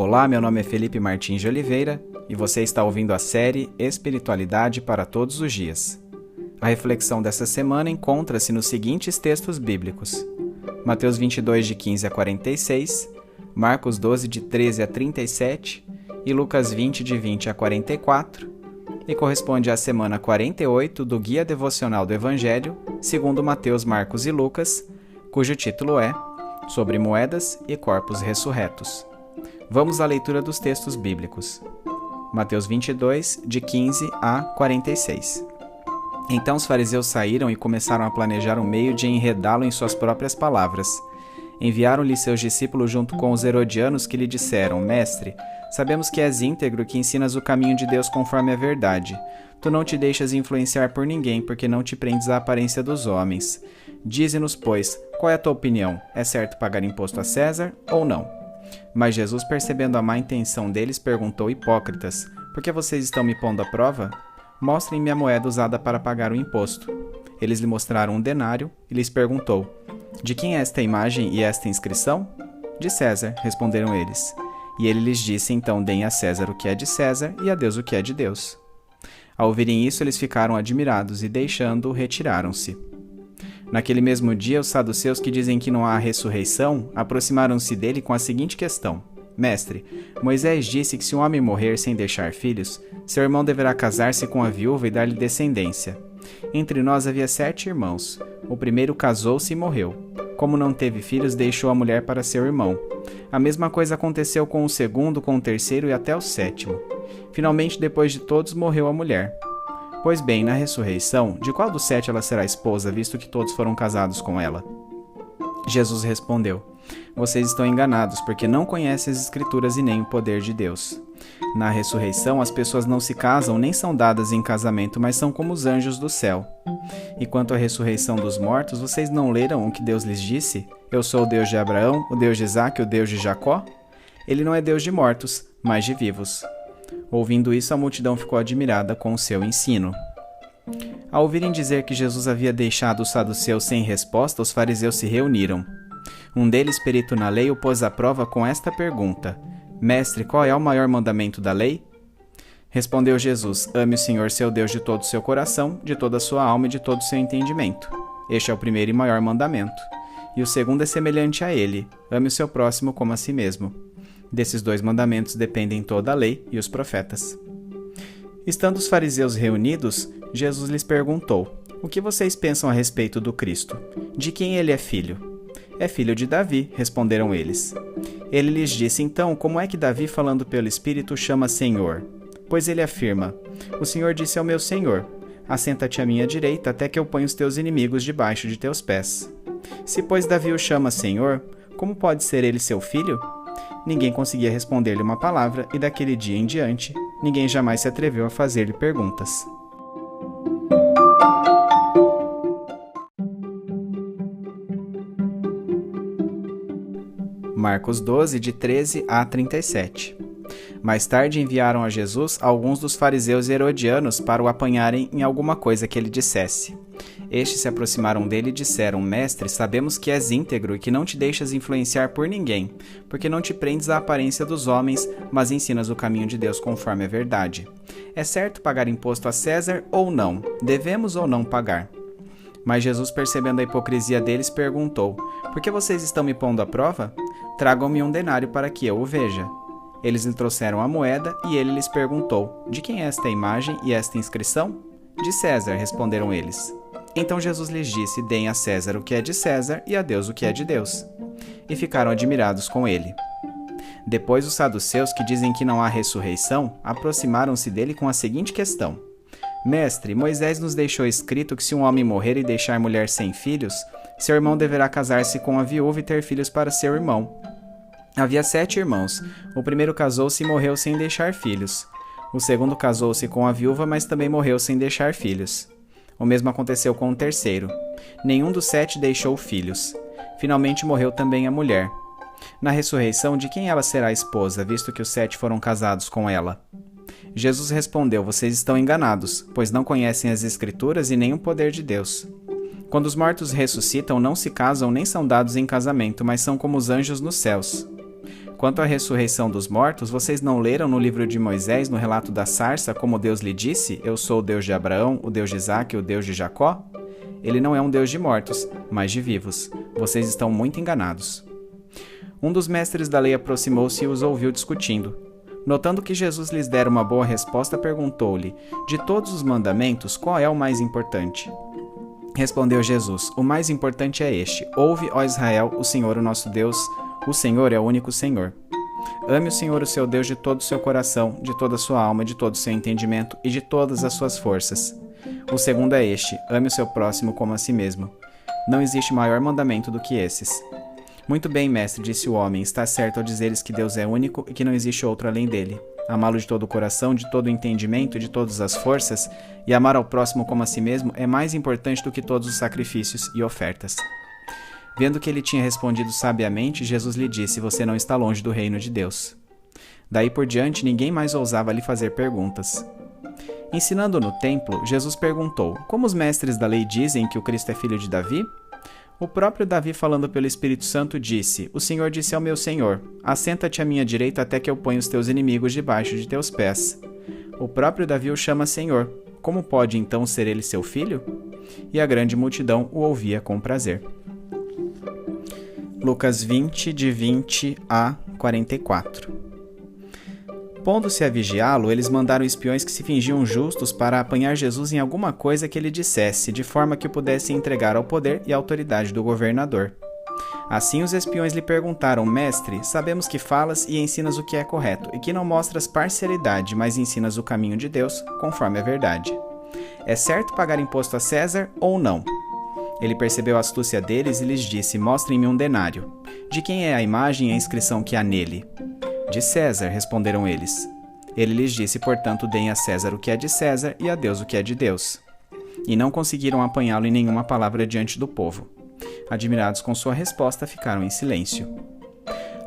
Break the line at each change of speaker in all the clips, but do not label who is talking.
Olá, meu nome é Felipe Martins de Oliveira e você está ouvindo a série Espiritualidade para Todos os Dias. A reflexão dessa semana encontra-se nos seguintes textos bíblicos: Mateus 22, de 15 a 46, Marcos 12, de 13 a 37 e Lucas 20, de 20 a 44, e corresponde à semana 48 do Guia Devocional do Evangelho, segundo Mateus, Marcos e Lucas, cujo título é Sobre Moedas e Corpos Ressurretos. Vamos à leitura dos textos bíblicos. Mateus 22, de 15 a 46. Então os fariseus saíram e começaram a planejar um meio de enredá-lo em suas próprias palavras. Enviaram-lhe seus discípulos junto com os herodianos, que lhe disseram: Mestre, sabemos que és íntegro e que ensinas o caminho de Deus conforme a verdade. Tu não te deixas influenciar por ninguém, porque não te prendes à aparência dos homens. Dize-nos, pois, qual é a tua opinião? É certo pagar imposto a César ou não? Mas Jesus, percebendo a má intenção deles, perguntou: Hipócritas, por que vocês estão me pondo à prova? Mostrem-me a moeda usada para pagar o imposto. Eles lhe mostraram um denário e lhes perguntou: De quem é esta imagem e esta inscrição? De César, responderam eles. E ele lhes disse: Então deem a César o que é de César e a Deus o que é de Deus. Ao ouvirem isso, eles ficaram admirados e, deixando-o, retiraram-se. Naquele mesmo dia, os saduceus, que dizem que não há ressurreição, aproximaram-se dele com a seguinte questão: Mestre, Moisés disse que se um homem morrer sem deixar filhos, seu irmão deverá casar-se com a viúva e dar-lhe descendência. Entre nós havia 7 irmãos. O primeiro casou-se e morreu. Como não teve filhos, deixou a mulher para seu irmão. A mesma coisa aconteceu com o segundo, com o terceiro e até o 7º. Finalmente, depois de todos, morreu a mulher. Pois bem, na ressurreição, de qual dos 7 ela será esposa, visto que todos foram casados com ela? Jesus respondeu: Vocês estão enganados, porque não conhecem as Escrituras e nem o poder de Deus. Na ressurreição, as pessoas não se casam nem são dadas em casamento, mas são como os anjos do céu. E quanto à ressurreição dos mortos, vocês não leram o que Deus lhes disse? Eu sou o Deus de Abraão, o Deus de Isaque e o Deus de Jacó? Ele não é Deus de mortos, mas de vivos. Ouvindo isso, a multidão ficou admirada com o seu ensino. Ao ouvirem dizer que Jesus havia deixado os saduceus sem resposta, os fariseus se reuniram. Um deles, perito na lei, o pôs à prova com esta pergunta: Mestre, qual é o maior mandamento da lei? Respondeu Jesus: Ame o Senhor seu Deus de todo o seu coração, de toda a sua alma e de todo o seu entendimento. Este é o primeiro e maior mandamento. E o segundo é semelhante a ele: ame o seu próximo como a si mesmo. Desses 2 mandamentos dependem toda a lei e os profetas. Estando os fariseus reunidos, Jesus lhes perguntou: O que vocês pensam a respeito do Cristo? De quem ele é filho? É filho de Davi, responderam eles. Ele lhes disse: Então, como é que Davi, falando pelo Espírito, chama Senhor? Pois ele afirma: O Senhor disse ao meu Senhor: Assenta-te à minha direita, até que eu ponha os teus inimigos debaixo de teus pés. Se, pois, Davi o chama Senhor, como pode ser ele seu filho? Ninguém conseguia responder-lhe uma palavra, e daquele dia em diante, ninguém jamais se atreveu a fazer-lhe perguntas. Marcos 12, de 13 a 37. Mais tarde enviaram a Jesus alguns dos fariseus herodianos para o apanharem em alguma coisa que ele dissesse. Estes se aproximaram dele e disseram: Mestre, sabemos que és íntegro e que não te deixas influenciar por ninguém, porque não te prendes à aparência dos homens, mas ensinas o caminho de Deus conforme a verdade. É certo pagar imposto a César ou não? Devemos ou não pagar? Mas Jesus, percebendo a hipocrisia deles, perguntou: Por que vocês estão me pondo à prova? Tragam-me um denário para que eu o veja. Eles lhe trouxeram a moeda e ele lhes perguntou: De quem é esta imagem e esta inscrição? De César, responderam eles. Então Jesus lhes disse: Deem a César o que é de César e a Deus o que é de Deus. E ficaram admirados com ele. Depois os saduceus, que dizem que não há ressurreição, aproximaram-se dele com a seguinte questão: Mestre, Moisés nos deixou escrito que se um homem morrer e deixar mulher sem filhos, seu irmão deverá casar-se com a viúva e ter filhos para seu irmão. Havia 7 irmãos. O primeiro casou-se e morreu sem deixar filhos. O segundo casou-se com a viúva, mas também morreu sem deixar filhos. O mesmo aconteceu com o terceiro. Nenhum dos 7 deixou filhos. Finalmente morreu também a mulher. Na ressurreição, de quem ela será esposa, visto que os 7 foram casados com ela? Jesus respondeu: Vocês estão enganados, pois não conhecem as Escrituras e nem o poder de Deus. Quando os mortos ressuscitam, não se casam nem são dados em casamento, mas são como os anjos nos céus. quanto à ressurreição dos mortos, vocês não leram no livro de Moisés, no relato da sarça, como Deus lhe disse: Eu sou o Deus de Abraão, o Deus de Isaque e o Deus de Jacó? Ele não é um Deus de mortos, mas de vivos. Vocês estão muito enganados. Um dos mestres da lei aproximou-se e os ouviu discutindo. Notando que Jesus lhes dera uma boa resposta, perguntou-lhe: De todos os mandamentos, qual é o mais importante? Respondeu Jesus: O mais importante é este: Ouve, ó Israel, o Senhor, o nosso Deus, o Senhor é o único Senhor. Ame o Senhor, o seu Deus, de todo o seu coração, de toda a sua alma, de todo o seu entendimento e de todas as suas forças. O segundo é este: ame o seu próximo como a si mesmo. Não existe maior mandamento do que esses. Muito bem, mestre, disse o homem, está certo ao dizeres que Deus é único e que não existe outro além dele. Amá-lo de todo o coração, de todo o entendimento e de todas as forças, e amar ao próximo como a si mesmo é mais importante do que todos os sacrifícios e ofertas. Vendo que ele tinha respondido sabiamente, Jesus lhe disse: Você não está longe do reino de Deus. Daí por diante, ninguém mais ousava lhe fazer perguntas. Ensinando no templo, Jesus perguntou: Como os mestres da lei dizem que o Cristo é filho de Davi? O próprio Davi, falando pelo Espírito Santo, disse: O Senhor disse ao meu Senhor: Assenta-te à minha direita até que eu ponha os teus inimigos debaixo de teus pés. O próprio Davi o chama Senhor. Como pode então ser ele seu filho? E a grande multidão o ouvia com prazer. Lucas 20, de 20 a 44. Pondo-se a vigiá-lo, eles mandaram espiões que se fingiam justos para apanhar Jesus em alguma coisa que ele dissesse, de forma que o pudessem entregar ao poder e à autoridade do governador. Assim os espiões lhe perguntaram: Mestre, sabemos que falas e ensinas o que é correto, e que não mostras parcialidade, mas ensinas o caminho de Deus, conforme a verdade. É certo pagar imposto a César ou não? Ele percebeu a astúcia deles e lhes disse: Mostrem-me um denário. De quem é a imagem e a inscrição que há nele? De César, responderam eles. Ele lhes disse: Portanto, deem a César o que é de César e a Deus o que é de Deus. E não conseguiram apanhá-lo em nenhuma palavra diante do povo. Admirados com sua resposta, ficaram em silêncio.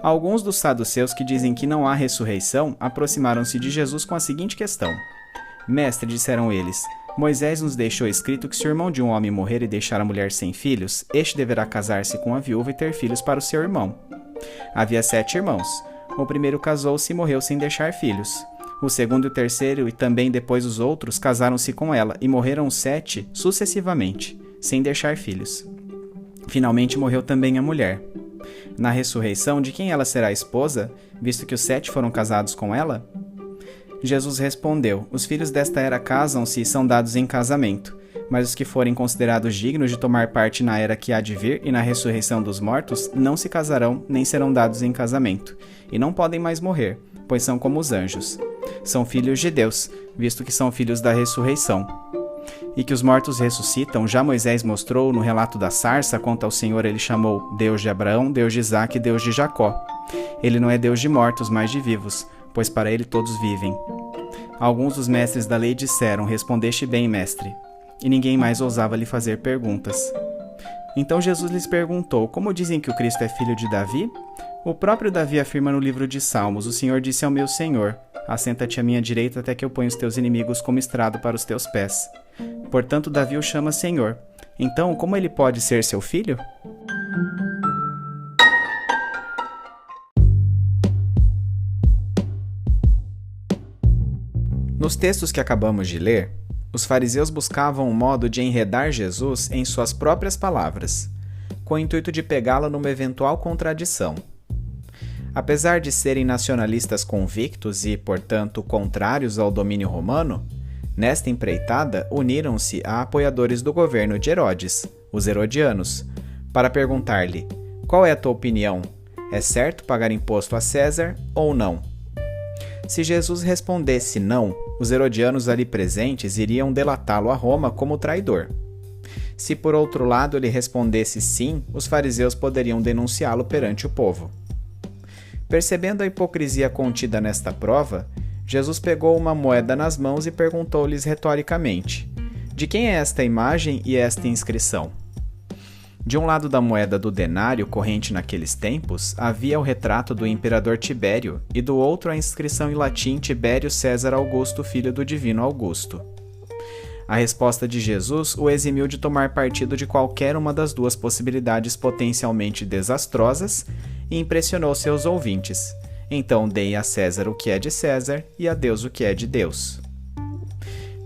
Alguns dos saduceus, que dizem que não há ressurreição, aproximaram-se de Jesus com a seguinte questão: Mestre, disseram eles, Moisés nos deixou escrito que se o irmão de um homem morrer e deixar a mulher sem filhos, este deverá casar-se com a viúva e ter filhos para o seu irmão. Havia 7 irmãos. O primeiro casou-se e morreu sem deixar filhos. O segundo e o terceiro, e também depois os outros, casaram-se com ela, e morreram os 7 sucessivamente, sem deixar filhos. Finalmente morreu também a mulher. Na ressurreição, de quem ela será esposa, visto que os 7 foram casados com ela? Jesus respondeu: Os filhos desta era casam-se e são dados em casamento, mas os que forem considerados dignos de tomar parte na era que há de vir e na ressurreição dos mortos, não se casarão nem serão dados em casamento, e não podem mais morrer, pois são como os anjos. São filhos de Deus, visto que são filhos da ressurreição. E que os mortos ressuscitam, já Moisés mostrou no relato da sarça, quanto ao Senhor ele chamou Deus de Abraão, Deus de Isaque e Deus de Jacó. Ele não é Deus de mortos, mas de vivos, pois para ele todos vivem. Alguns dos mestres da lei disseram: Respondeste bem, mestre. E ninguém mais ousava lhe fazer perguntas. Então Jesus lhes perguntou: Como dizem que o Cristo é filho de Davi? O próprio Davi afirma no livro de Salmos: O Senhor disse ao meu Senhor: Assenta-te à minha direita até que eu ponha os teus inimigos como estrado para os teus pés. Portanto, Davi o chama Senhor. Então, como ele pode ser seu filho? Nos textos que acabamos de ler, os fariseus buscavam um modo de enredar Jesus em suas próprias palavras, com o intuito de pegá-lo numa eventual contradição. Apesar de serem nacionalistas convictos e, portanto, contrários ao domínio romano, nesta empreitada uniram-se a apoiadores do governo de Herodes, os herodianos, para perguntar-lhe: Qual é a tua opinião? É certo pagar imposto a César ou não? Se Jesus respondesse não, os herodianos ali presentes iriam delatá-lo a Roma como traidor. Se por outro lado ele respondesse sim, os fariseus poderiam denunciá-lo perante o povo. Percebendo a hipocrisia contida nesta prova, Jesus pegou uma moeda nas mãos e perguntou-lhes retoricamente: De quem é esta imagem e esta inscrição? De um lado da moeda do denário corrente naqueles tempos, havia o retrato do imperador Tibério, e do outro a inscrição em latim Tibério César Augusto, filho do divino Augusto. A resposta de Jesus o eximiu de tomar partido de qualquer uma das duas possibilidades potencialmente desastrosas e impressionou seus ouvintes, Então dei a César o que é de César e a Deus o que é de Deus.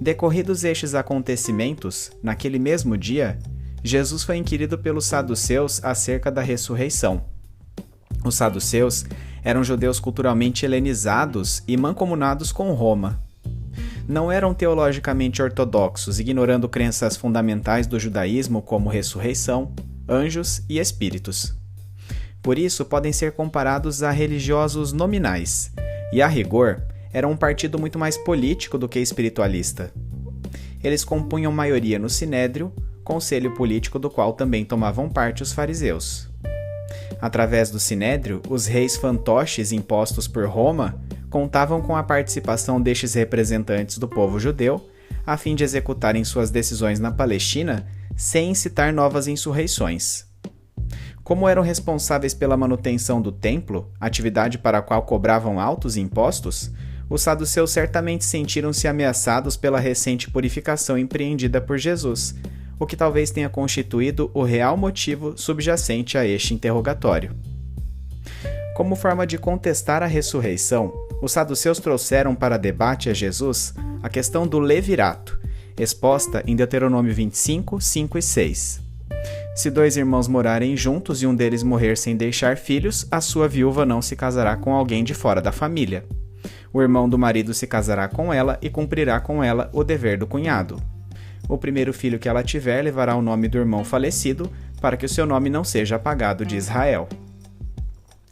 Decorridos estes acontecimentos, naquele mesmo dia, Jesus foi inquirido pelos saduceus acerca da ressurreição. Os saduceus eram judeus culturalmente helenizados e mancomunados com Roma. Não eram teologicamente ortodoxos, ignorando crenças fundamentais do judaísmo como ressurreição, anjos e espíritos. Por isso, podem ser comparados a religiosos nominais, e a rigor, eram um partido muito mais político do que espiritualista. Eles compunham maioria no Sinédrio, conselho político do qual também tomavam parte os fariseus. Através do Sinédrio, os reis fantoches impostos por Roma contavam com a participação destes representantes do povo judeu, a fim de executarem suas decisões na Palestina sem incitar novas insurreições. Como eram responsáveis pela manutenção do templo, atividade para a qual cobravam altos impostos, os saduceus certamente sentiram-se ameaçados pela recente purificação empreendida por Jesus, o que talvez tenha constituído o real motivo subjacente a este interrogatório. Como forma de contestar a ressurreição, os saduceus trouxeram para debate a Jesus a questão do levirato, exposta em Deuteronômio 25, 5 e 6. Se dois irmãos morarem juntos e um deles morrer sem deixar filhos, a sua viúva não se casará com alguém de fora da família. O irmão do marido se casará com ela e cumprirá com ela o dever do cunhado. O primeiro filho que ela tiver levará o nome do irmão falecido, para que o seu nome não seja apagado de Israel.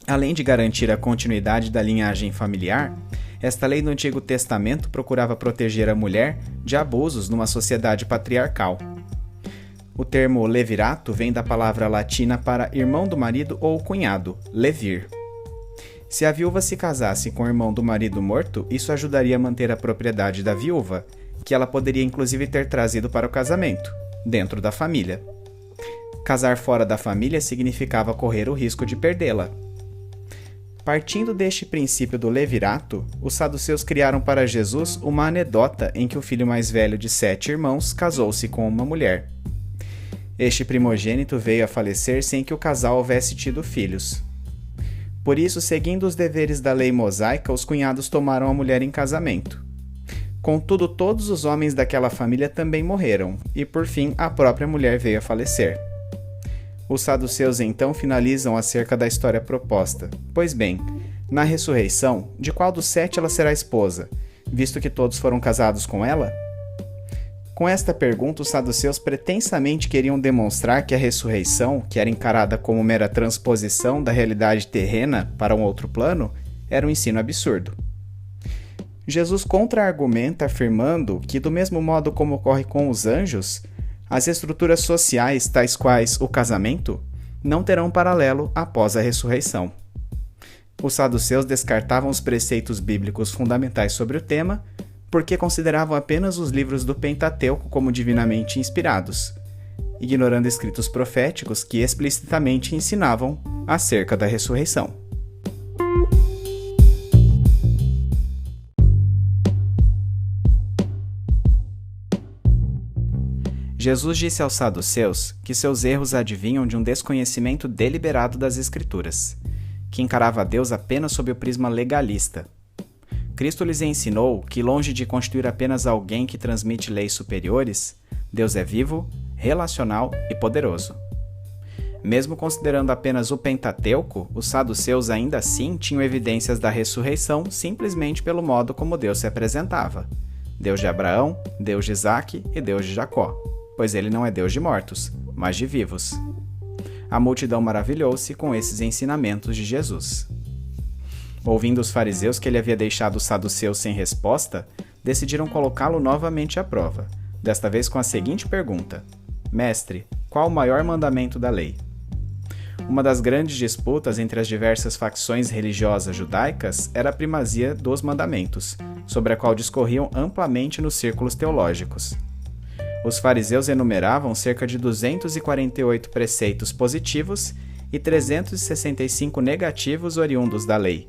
Além de garantir a continuidade da linhagem familiar, esta lei do Antigo Testamento procurava proteger a mulher de abusos numa sociedade patriarcal. O termo levirato vem da palavra latina para irmão do marido ou cunhado, levir. Se a viúva se casasse com o irmão do marido morto, isso ajudaria a manter a propriedade da viúva, que ela poderia inclusive ter trazido para o casamento, dentro da família. Casar fora da família significava correr o risco de perdê-la. Partindo deste princípio do levirato, os saduceus criaram para Jesus uma anedota em que o filho mais velho de 7 irmãos casou-se com uma mulher. Este primogênito veio a falecer sem que o casal houvesse tido filhos. Por isso, seguindo os deveres da lei mosaica, os cunhados tomaram a mulher em casamento. Contudo, todos os homens daquela família também morreram, e por fim a própria mulher veio a falecer. Os saduceus então finalizam acerca da história proposta. Pois bem, na ressurreição, de qual dos 7 ela será esposa, visto que todos foram casados com ela? Com esta pergunta, os saduceus pretensamente queriam demonstrar que a ressurreição, que era encarada como mera transposição da realidade terrena para um outro plano, era um ensino absurdo. Jesus contra-argumenta afirmando que, do mesmo modo como ocorre com os anjos, as estruturas sociais, tais quais o casamento, não terão paralelo após a ressurreição. Os saduceus descartavam os preceitos bíblicos fundamentais sobre o tema, porque consideravam apenas os livros do Pentateuco como divinamente inspirados, ignorando escritos proféticos que explicitamente ensinavam acerca da ressurreição. Jesus disse aos saduceus que seus erros advinham de um desconhecimento deliberado das Escrituras, que encarava a Deus apenas sob o prisma legalista. Cristo lhes ensinou que, longe de constituir apenas alguém que transmite leis superiores, Deus é vivo, relacional e poderoso. Mesmo considerando apenas o Pentateuco, os saduceus ainda assim tinham evidências da ressurreição simplesmente pelo modo como Deus se apresentava: Deus de Abraão, Deus de Isaque e Deus de Jacó, pois ele não é Deus de mortos, mas de vivos. A multidão maravilhou-se com esses ensinamentos de Jesus. Ouvindo os fariseus que ele havia deixado os saduceus sem resposta, decidiram colocá-lo novamente à prova, desta vez com a seguinte pergunta: Mestre, qual o maior mandamento da lei? Uma das grandes disputas entre as diversas facções religiosas judaicas era a primazia dos mandamentos, sobre a qual discorriam amplamente nos círculos teológicos. Os fariseus enumeravam cerca de 248 preceitos positivos e 365 negativos oriundos da lei,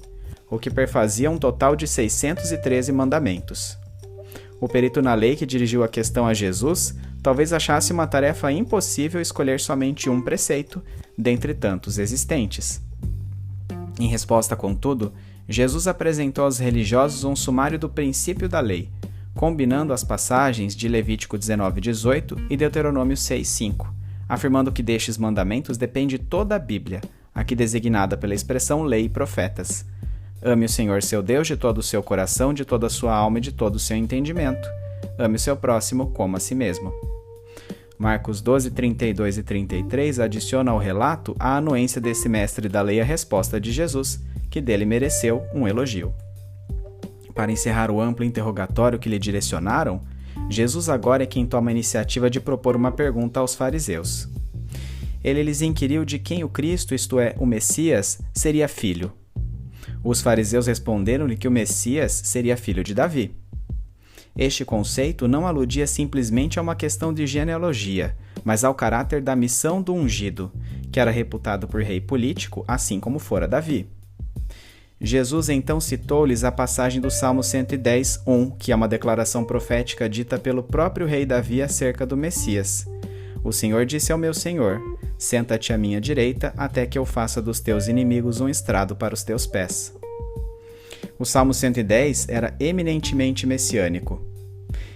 o que perfazia um total de 613 mandamentos. O perito na lei que dirigiu a questão a Jesus talvez achasse uma tarefa impossível escolher somente um preceito, dentre tantos existentes. Em resposta, contudo, Jesus apresentou aos religiosos um sumário do princípio da lei, combinando as passagens de Levítico 19:18 e Deuteronômio 6:5, afirmando que destes mandamentos depende toda a Bíblia, aqui designada pela expressão lei e profetas. Ame o Senhor seu Deus de todo o seu coração, de toda a sua alma e de todo o seu entendimento. Ame o seu próximo como a si mesmo. Marcos 12, 32 e 33 adiciona ao relato a anuência desse mestre da lei à resposta de Jesus, que dele mereceu um elogio. Para encerrar o amplo interrogatório que lhe direcionaram, Jesus agora é quem toma a iniciativa de propor uma pergunta aos fariseus. Ele lhes inquiriu de quem o Cristo, isto é, o Messias, seria filho. Os fariseus responderam-lhe que o Messias seria filho de Davi. Este conceito não aludia simplesmente a uma questão de genealogia, mas ao caráter da missão do ungido, que era reputado por rei político, assim como fora Davi. Jesus então citou-lhes a passagem do Salmo 110:1, que é uma declaração profética dita pelo próprio rei Davi acerca do Messias. O Senhor disse ao meu Senhor: senta-te à minha direita, até que eu faça dos teus inimigos um estrado para os teus pés. O Salmo 110 era eminentemente messiânico.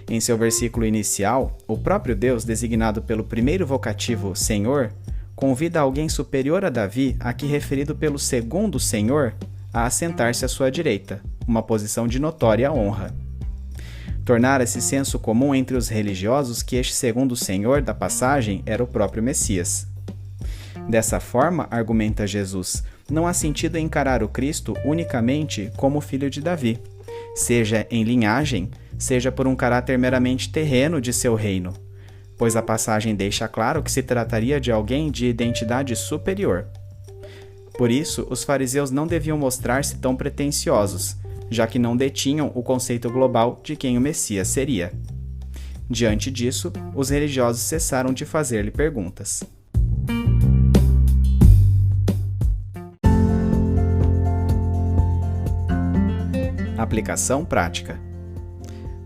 Em seu versículo inicial, o próprio Deus, designado pelo primeiro vocativo Senhor, convida alguém superior a Davi, aqui referido pelo segundo Senhor, a assentar-se à sua direita, uma posição de notória honra. Tornara-se senso comum entre os religiosos que este segundo Senhor da passagem era o próprio Messias. Dessa forma, argumenta Jesus, não há sentido em encarar o Cristo unicamente como filho de Davi, seja em linhagem, seja por um caráter meramente terreno de seu reino, pois a passagem deixa claro que se trataria de alguém de identidade superior. Por isso, os fariseus não deviam mostrar-se tão pretensiosos, já que não detinham o conceito global de quem o Messias seria. Diante disso, os religiosos cessaram de fazer-lhe perguntas. Aplicação prática.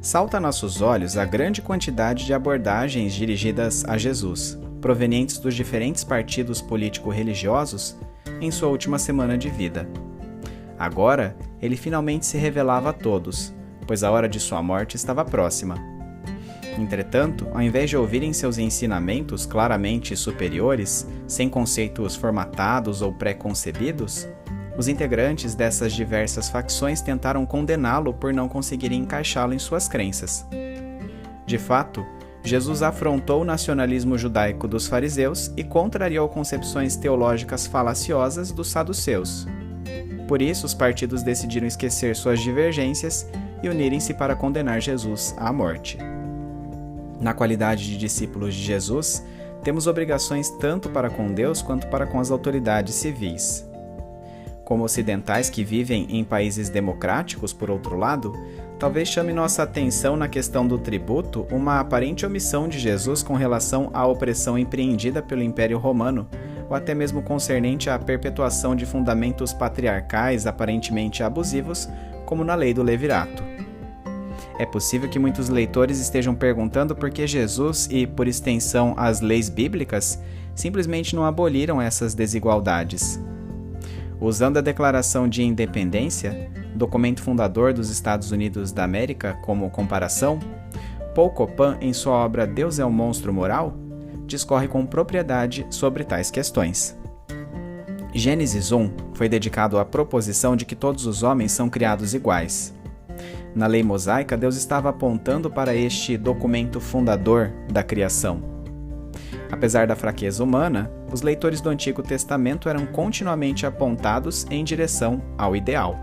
Salta a nossos olhos a grande quantidade de abordagens dirigidas a Jesus, provenientes dos diferentes partidos político-religiosos, em sua última semana de vida. Agora, ele finalmente se revelava a todos, pois a hora de sua morte estava próxima. Entretanto, ao invés de ouvirem seus ensinamentos claramente superiores, sem conceitos formatados ou pré-concebidos, os integrantes dessas diversas facções tentaram condená-lo por não conseguirem encaixá-lo em suas crenças. De fato, Jesus afrontou o nacionalismo judaico dos fariseus e contrariou concepções teológicas falaciosas dos saduceus. Por isso, os partidos decidiram esquecer suas divergências e unirem-se para condenar Jesus à morte. Na qualidade de discípulos de Jesus, temos obrigações tanto para com Deus quanto para com as autoridades civis. Como ocidentais que vivem em países democráticos, por outro lado, talvez chame nossa atenção na questão do tributo uma aparente omissão de Jesus com relação à opressão empreendida pelo Império Romano, ou até mesmo concernente à perpetuação de fundamentos patriarcais aparentemente abusivos, como na lei do levirato. É possível que muitos leitores estejam perguntando por que Jesus e, por extensão, as leis bíblicas, simplesmente não aboliram essas desigualdades. Usando a Declaração de Independência, documento fundador dos Estados Unidos da América, como comparação, Paul Copan, em sua obra Deus é um Monstro Moral, discorre com propriedade sobre tais questões. Gênesis 1 foi dedicado à proposição de que todos os homens são criados iguais. Na lei mosaica, Deus estava apontando para este documento fundador da criação. Apesar da fraqueza humana, os leitores do Antigo Testamento eram continuamente apontados em direção ao ideal.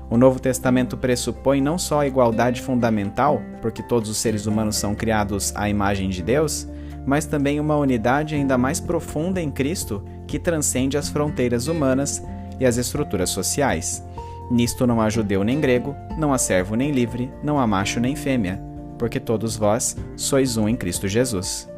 O Novo Testamento pressupõe não só a igualdade fundamental, porque todos os seres humanos são criados à imagem de Deus, mas também uma unidade ainda mais profunda em Cristo que transcende as fronteiras humanas e as estruturas sociais. Nisto não há judeu nem grego, não há servo nem livre, não há macho nem fêmea, porque todos vós sois um em Cristo Jesus.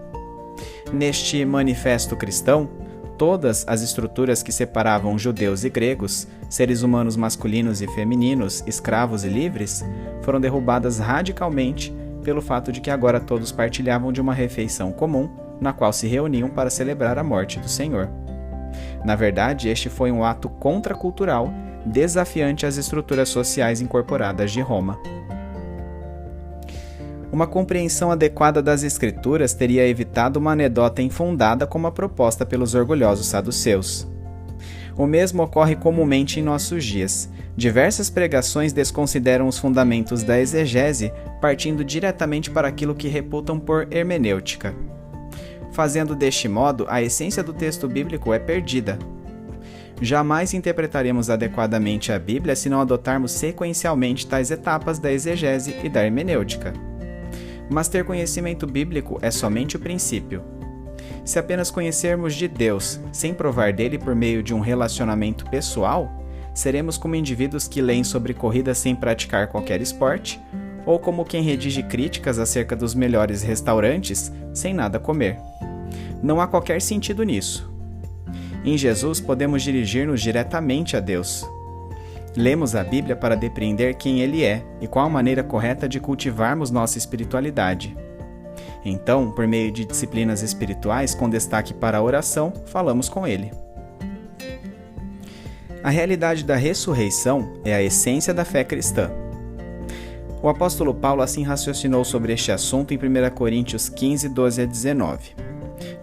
Neste manifesto cristão, todas as estruturas que separavam judeus e gregos, seres humanos masculinos e femininos, escravos e livres, foram derrubadas radicalmente pelo fato de que agora todos partilhavam de uma refeição comum, na qual se reuniam para celebrar a morte do Senhor. Na verdade, este foi um ato contracultural, desafiante às estruturas sociais incorporadas de Roma. Uma compreensão adequada das Escrituras teria evitado uma anedota infundada como a proposta pelos orgulhosos saduceus. O mesmo ocorre comumente em nossos dias. Diversas pregações desconsideram os fundamentos da exegese, partindo diretamente para aquilo que reputam por hermenêutica. Fazendo deste modo, a essência do texto bíblico é perdida. Jamais interpretaremos adequadamente a Bíblia se não adotarmos sequencialmente tais etapas da exegese e da hermenêutica. Mas ter conhecimento bíblico é somente o princípio. Se apenas conhecermos de Deus, sem provar dele por meio de um relacionamento pessoal, seremos como indivíduos que leem sobre corridas sem praticar qualquer esporte, ou como quem redige críticas acerca dos melhores restaurantes sem nada comer. Não há qualquer sentido nisso. Em Jesus podemos dirigir-nos diretamente a Deus. Lemos a Bíblia para depreender quem Ele é e qual a maneira correta de cultivarmos nossa espiritualidade. Então, por meio de disciplinas espirituais com destaque para a oração, falamos com Ele. A realidade da ressurreição é a essência da fé cristã. O apóstolo Paulo assim raciocinou sobre este assunto em 1 Coríntios 15, 12 a 19.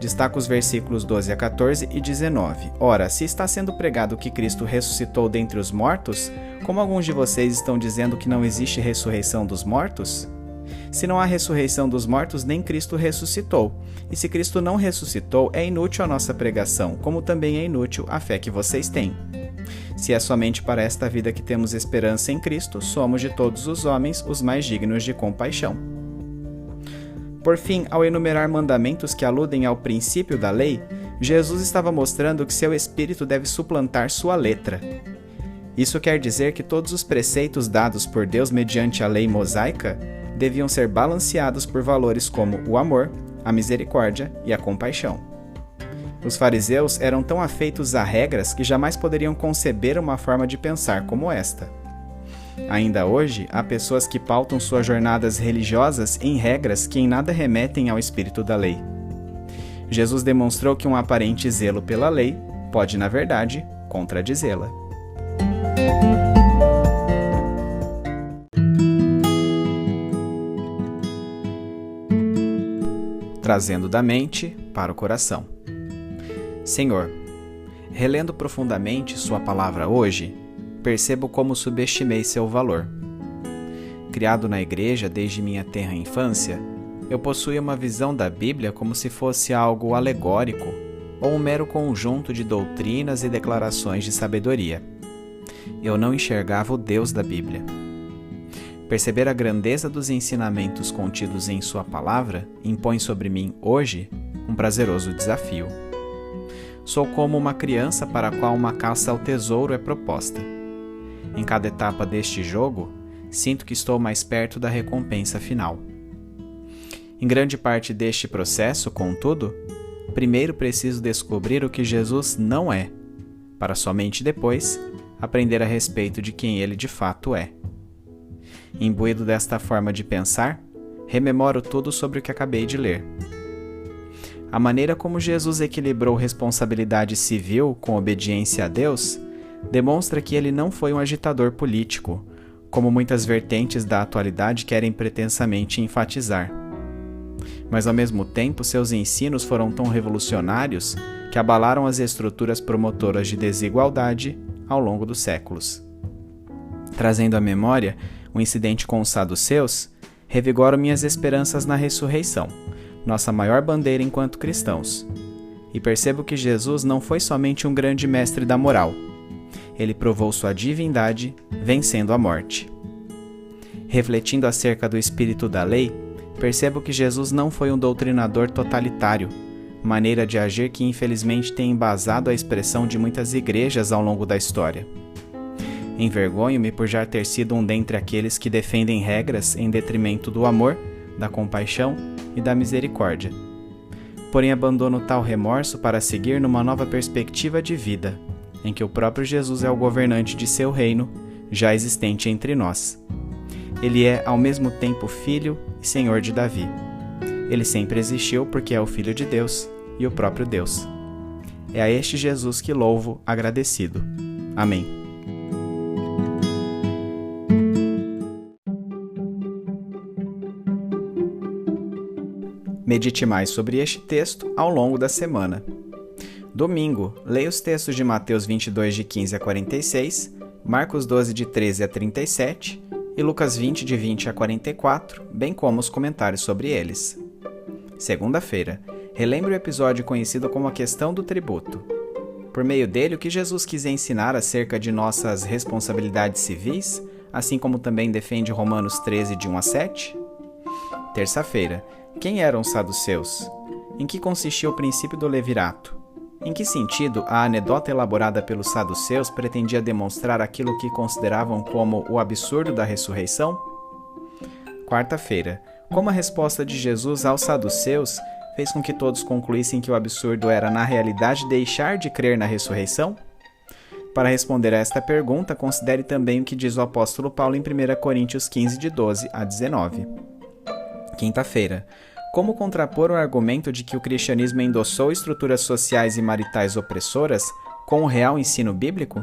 Destaca os versículos 12 a 14 e 19. Ora, se está sendo pregado que Cristo ressuscitou dentre os mortos, como alguns de vocês estão dizendo que não existe ressurreição dos mortos? Se não há ressurreição dos mortos, nem Cristo ressuscitou. E se Cristo não ressuscitou, é inútil a nossa pregação, como também é inútil a fé que vocês têm. Se é somente para esta vida que temos esperança em Cristo, somos de todos os homens os mais dignos de compaixão. Por fim, ao enumerar mandamentos que aludem ao princípio da lei, Jesus estava mostrando que seu espírito deve suplantar sua letra. Isso quer dizer que todos os preceitos dados por Deus mediante a lei mosaica deviam ser balanceados por valores como o amor, a misericórdia e a compaixão. Os fariseus eram tão afeitos a regras que jamais poderiam conceber uma forma de pensar como esta. Ainda hoje, há pessoas que pautam suas jornadas religiosas em regras que em nada remetem ao espírito da lei. Jesus demonstrou que um aparente zelo pela lei pode, na verdade, contradizê-la. Trazendo da mente para o coração. Senhor, relendo profundamente Sua palavra hoje, percebo como subestimei seu valor. Criado na igreja desde minha tenra infância, eu possuía uma visão da Bíblia como se fosse algo alegórico ou um mero conjunto de doutrinas e declarações de sabedoria. Eu não enxergava o Deus da Bíblia. Perceber a grandeza dos ensinamentos contidos em Sua palavra impõe sobre mim, hoje, um prazeroso desafio. Sou como uma criança para a qual uma caça ao tesouro é proposta. Em cada etapa deste jogo, sinto que estou mais perto da recompensa final. Em grande parte deste processo, contudo, primeiro preciso descobrir o que Jesus não é, para somente depois aprender a respeito de quem Ele de fato é. Imbuído desta forma de pensar, rememoro tudo sobre o que acabei de ler. A maneira como Jesus equilibrou responsabilidade civil com obediência a Deus demonstra que ele não foi um agitador político, como muitas vertentes da atualidade querem pretensamente enfatizar. Mas ao mesmo tempo, seus ensinos foram tão revolucionários que abalaram as estruturas promotoras de desigualdade ao longo dos séculos. Trazendo à memória o incidente com os saduceus, revigoro minhas esperanças na ressurreição, nossa maior bandeira enquanto cristãos. E percebo que Jesus não foi somente um grande mestre da moral. Ele provou sua divindade, vencendo a morte. Refletindo acerca do espírito da lei, percebo que Jesus não foi um doutrinador totalitário, maneira de agir que infelizmente tem embasado a expressão de muitas igrejas ao longo da história. Envergonho-me por já ter sido um dentre aqueles que defendem regras em detrimento do amor, da compaixão e da misericórdia. Porém, abandono tal remorso para seguir numa nova perspectiva de vida, em que o próprio Jesus é o governante de seu reino, já existente entre nós. Ele é, ao mesmo tempo, Filho e Senhor de Davi. Ele sempre existiu porque é o Filho de Deus e o próprio Deus. É a este Jesus que louvo agradecido. Amém. Medite mais sobre este texto ao longo da semana. Domingo, leia os textos de Mateus 22, de 15 a 46, Marcos 12, de 13 a 37 e Lucas 20, de 20 a 44, bem como os comentários sobre eles. Segunda-feira, relembre o episódio conhecido como a questão do tributo. Por meio dele, o que Jesus quis ensinar acerca de nossas responsabilidades civis, assim como também defende Romanos 13, de 1 a 7? Terça-feira, quem eram os saduceus? Em que consistia o princípio do levirato? Em que sentido a anedota elaborada pelos saduceus pretendia demonstrar aquilo que consideravam como o absurdo da ressurreição? Quarta-feira, como a resposta de Jesus aos saduceus fez com que todos concluíssem que o absurdo era, na realidade, deixar de crer na ressurreição? Para responder a esta pergunta, considere também o que diz o apóstolo Paulo em 1 Coríntios 15, de 12 a 19. Quinta-feira, como contrapor o argumento de que o cristianismo endossou estruturas sociais e maritais opressoras com o real ensino bíblico?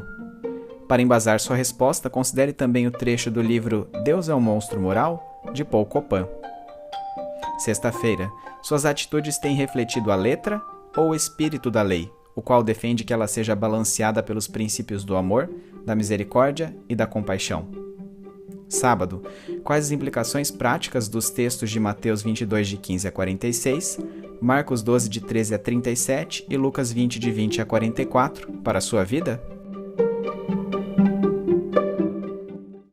Para embasar sua resposta, considere também o trecho do livro Deus é um Monstro Moral, de Paul Copan. Sexta-feira, suas atitudes têm refletido a letra ou o espírito da lei, o qual defende que ela seja balanceada pelos princípios do amor, da misericórdia e da compaixão. Sábado, quais as implicações práticas dos textos de Mateus 22, de 15 a 46, Marcos 12, de 13 a 37 e Lucas 20, de 20 a 44 para a sua vida?